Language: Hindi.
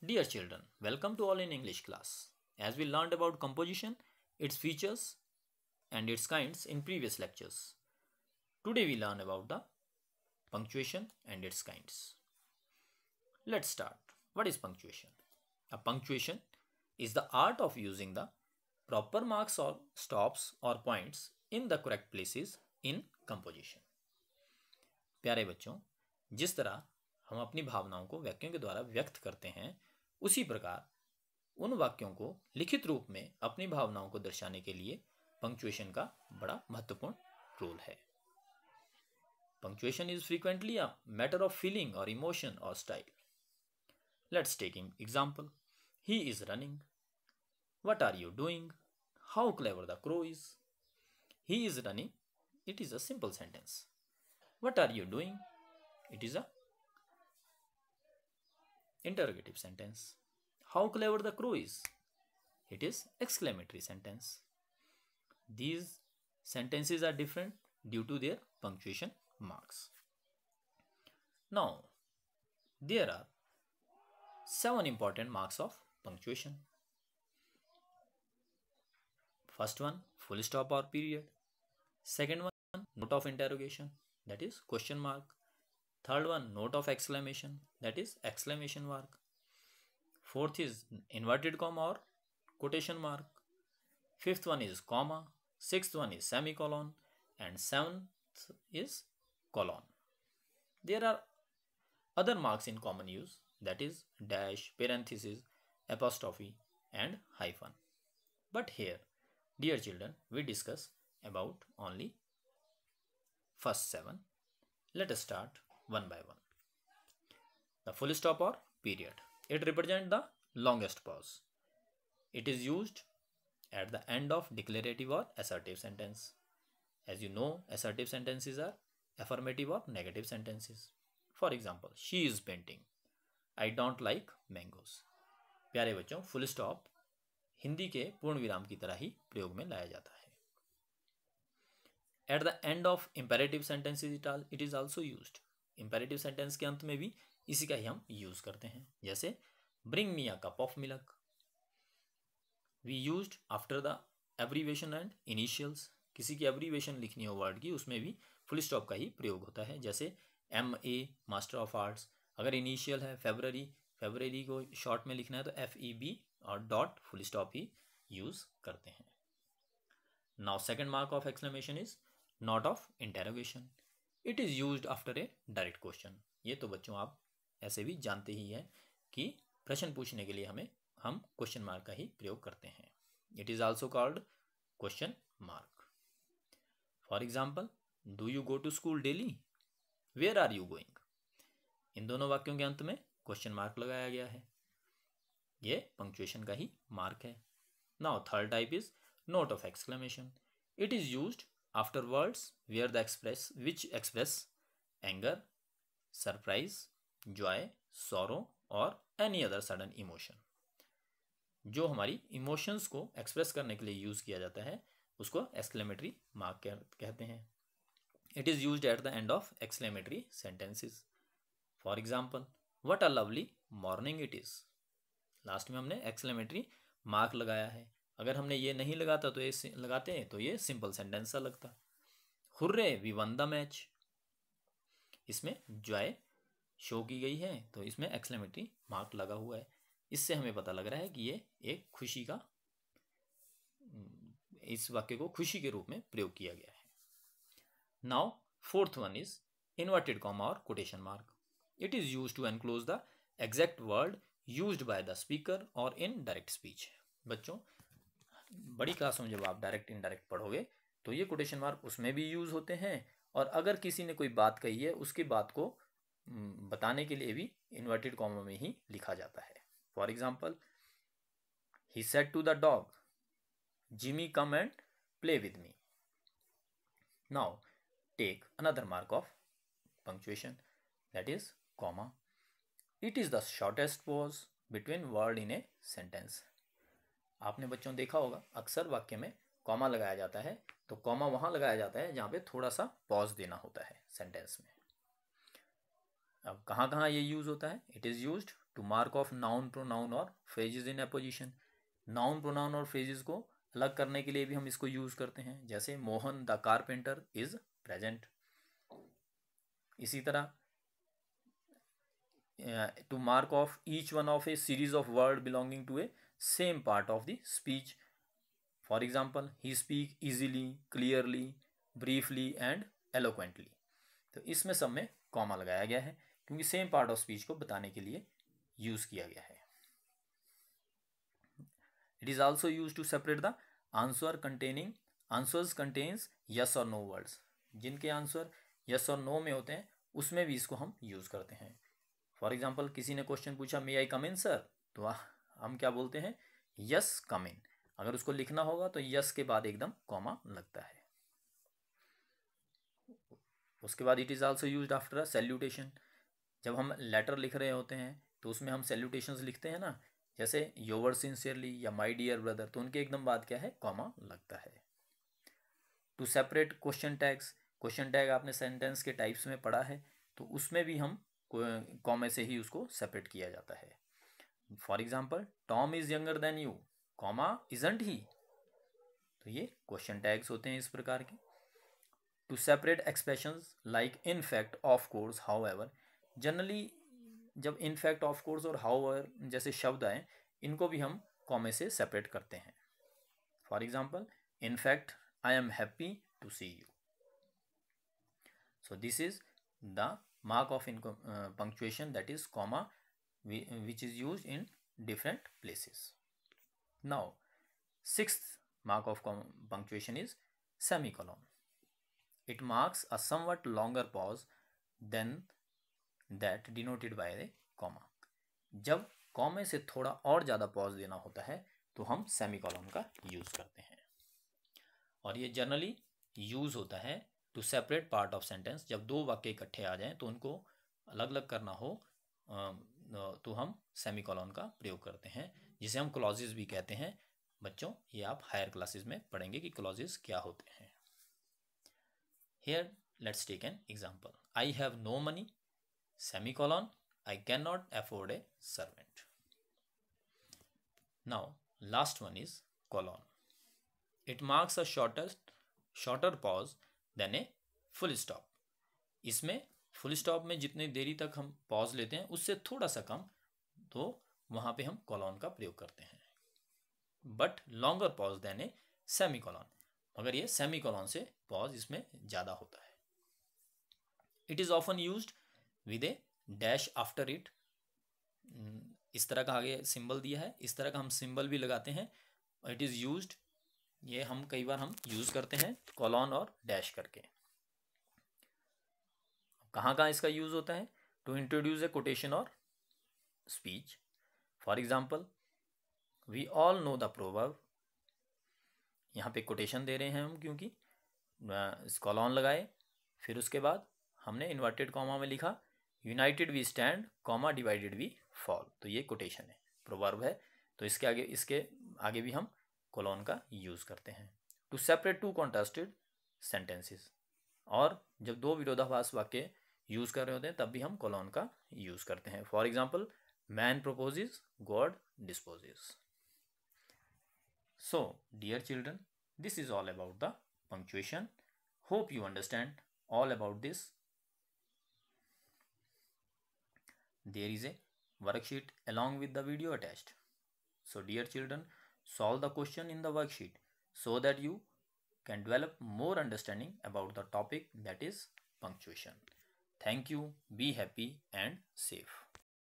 Dear children, welcome to all in English class. As we learned about composition, its features and its kinds in previous lectures. Today we learn about the punctuation and its kinds. Let's start. What is punctuation? A punctuation is the art of using the proper marks or stops or points in the correct places in composition. प्यारे बच्चों, जिस तरह हम अपनी भावनाओं को वाक्यों के द्वारा व्यक्त करते हैं, उसी प्रकार उन वाक्यों को लिखित रूप में अपनी भावनाओं को दर्शाने के लिए पंक्चुएशन का बड़ा महत्वपूर्ण रोल है. Punctuation is frequently a matter of feeling or emotion or style. Let's take an example. He is running. What are you doing? How clever the crow is. He is running. It is a simple sentence. What are you doing? It is a interrogative sentence. How clever the crow is. It is exclamatory sentence. These sentences are different due to their punctuation marks. Now, there are 7 important marks of punctuation. First one, full stop or period. Second one, note of interrogation, that is question mark. Third one, note of exclamation, that is exclamation mark. Fourth is inverted comma or quotation mark. Fifth one is comma. Sixth one is semicolon. And seventh is colon. There are other marks in common use, that is dash, parenthesis, apostrophe and hyphen. But here, dear children, we discuss about only first 7. Let us start one by one. The full stop or period. It represents the longest pause. It is used at the end of declarative or assertive sentence. As you know, assertive sentences are affirmative or negative sentences. For example, she is painting. I don't like mangoes. प्यारे बच्चों, full stop हिंदी के पूर्ण विराम की तरह ही प्रयोग में लाया जाता है. At the end of imperative sentences it is also used. Imperative sentence के अंत में भी इसी का ही हम यूज करते हैं. जैसे bring me a cup of milk. We used after the abbreviation and initials. किसी की abbreviation लिखनी हो वर्ड की, उसमें भी फुल स्टॉप का ही प्रयोग होता है. जैसे MA मास्टर ऑफ आर्ट्स, अगर इनिशियल है फेब्रवरी को शॉर्ट में लिखना है तो FEB और डॉट फुल स्टॉप ही यूज करते हैं. Now second mark of exclamation is not of interrogation. It is used after a direct question. ये तो बच्चों आप ऐसे भी जानते ही हैं कि प्रश्न पूछने के लिए हम क्वेश्चन मार्क का ही प्रयोग करते हैं. It is also called question mark. For example, do you go to school daily? Where are you going? इन दोनों वाक्यों के अंत में क्वेश्चन मार्क लगाया गया है. ये पंक्चुएशन का ही मार्क है. Now third type is note of exclamation. It is used after words where the which express anger, surprise, joy, sorrow और एनी अदर सडन इमोशन. जो हमारी इमोशंस को एक्सप्रेस करने के लिए यूज किया जाता है उसको एक्सक्लेमेटरी मार्क कहते हैं. It is used at the end of exclamatory sentences. For example, what a lovely morning it is. Last में हमने एक्सक्लेमेटरी मार्क लगाया है. अगर हमने ये नहीं लगाता तो ये लगाते हैं तो ये सिंपल सेंटेंस सा लगता. Hurray we won the match. इसमें जॉय शो की गई है तो इसमें एक्सक्लेमेटरी मार्क लगा हुआ है. इससे हमें पता लग रहा है कि ये एक खुशी का, इस वाक्य को खुशी के रूप में प्रयोग किया गया है. Now fourth one is inverted comma और quotation mark. It is used to enclose the exact word used by the speaker और इन डायरेक्ट स्पीच. बच्चों, बड़ी क्लासों में जब आप डायरेक्ट इनडायरेक्ट पढ़ोगे तो ये कोटेशन मार्क उसमें भी यूज होते हैं, और अगर किसी ने कोई बात कही है उसकी बात को बताने के लिए भी इन्वर्टेड कॉमा में ही लिखा जाता है. For example, he said to the dog, Jimmy come and play with me. Now take another mark of punctuation, that is comma. It is the shortest pause between word in a sentence. आपने बच्चों देखा होगा अक्सर वाक्य में कॉमा लगाया जाता है तो कॉमा वहां लगाया जाता है जहां पे थोड़ा सा पॉज देना होता है सेंटेंस में. अब कहाँ कहाँ ये यूज होता है? It is used to mark off noun, pronoun और phrases in apposition. Noun, pronoun और phrases को अलग करने के लिए भी हम इसको यूज करते हैं, जैसे Mohan the carpenter is present. इसी तरह to mark off each one of a series of word belonging to a same part of the speech. For example, he speak easily, clearly, briefly and eloquently. तो इसमें सब में कॉमा लगाया गया है क्योंकि सेम पार्ट ऑफ स्पीच को बताने के लिए यूज किया गया है. It is also use to separate the answers contains yes और नो वर्ड्स. जिनके आंसर यस और नो में होते हैं उसमें भी इसको हम यूज करते हैं. फॉर एग्जाम्पल, किसी ने क्वेश्चन पूछा मे आई कम इन सर, तो हम क्या बोलते हैं, यस कम इन. अगर उसको लिखना होगा तो यस के बाद एकदम कॉमा लगता है. उसके बाद it is also used after a salutation. जब हम लेटर लिख रहे होते हैं तो उसमें हम सैल्यूटेशंस लिखते हैं ना, जैसे योवर सिंसियरली या माय डियर ब्रदर, तो उनके एकदम बाद क्या है, कॉमा लगता है. To separate question tags. Question tag आपने सेंटेंस के टाइप्स में पढ़ा है, तो उसमें भी हम कॉमे से ही उसको सेपरेट किया जाता है. For example, Tom is younger than you, comma isn't he. तो ये क्वेश्चन टैग्स होते हैं इस प्रकार के. To separate expressions like in fact, of course, however. Generally जब इन फैक्ट, ऑफ कोर्स और हाउ एवर जैसे शब्द आए, इनको भी हम कॉमे से सेपरेट करते हैं. For example, in fact I am happy to see you. So this is the mark of punctuation, that is comma, which is used in different places. Now, sixth mark of punctuation is semicolon. It marks a somewhat longer pause than that denoted by a comma. जब कॉमे से थोड़ा और ज़्यादा पॉज देना होता है तो हम सेमीकोलन का यूज़ करते हैं. और ये जनरली यूज़ होता है to separate part of sentence. जब दो वाक्य इकट्ठे आ जाएं तो उनको अलग अलग करना हो तो हम सेमीकोलन का प्रयोग करते हैं, जिसे हम क्लॉजेस भी कहते हैं. बच्चों, ये आप हायर क्लासेस में पढ़ेंगे कि क्लॉजेस क्या होते हैं. Here let's take an example. I have no money, semicolon, I can not afford a servant. Now last one is colon. It marks a shorter pause than a full stop. इसमें फुल स्टॉप में जितनी देरी तक हम पॉज लेते हैं उससे थोड़ा सा कम, तो वहाँ पे हम कोलन का प्रयोग करते हैं. But longer pause than a semicolon, मगर ये सेमीकोलन से पॉज इसमें ज़्यादा होता है. It is often used with a dash after it. इस तरह का आगे सिंबल दिया है, इस तरह का हम सिंबल भी लगाते हैं. इट इज़ यूज्ड, ये हम कई बार हम यूज़ करते हैं कोलन और डैश करके. कहाँ कहाँ इसका यूज़ होता है? To introduce a quotation or speech. For example, we all know the proverb. यहाँ पे कोटेशन दे रहे हैं हम क्योंकि कोलन लगाए, फिर उसके बाद हमने इन्वर्टेड कॉमा में लिखा united we stand, comma divided we fall. तो ये कोटेशन है, प्रोवर्ब है, तो इसके आगे भी हम कोलन का यूज़ करते हैं. To separate two contrasted sentences. और जब दो विरोधाभास वाक्य यूज़ कर रहे होते हैं तब भी हम कोलन का यूज़ करते हैं. For example, man proposes, God disposes. So, dear children, this is all about the punctuation. Hope you understand all about this. There is a worksheet along with the video attached. So, dear children, solve the question in the worksheet so that you can develop more understanding about the topic, that is punctuation. Thank you. Be happy and safe.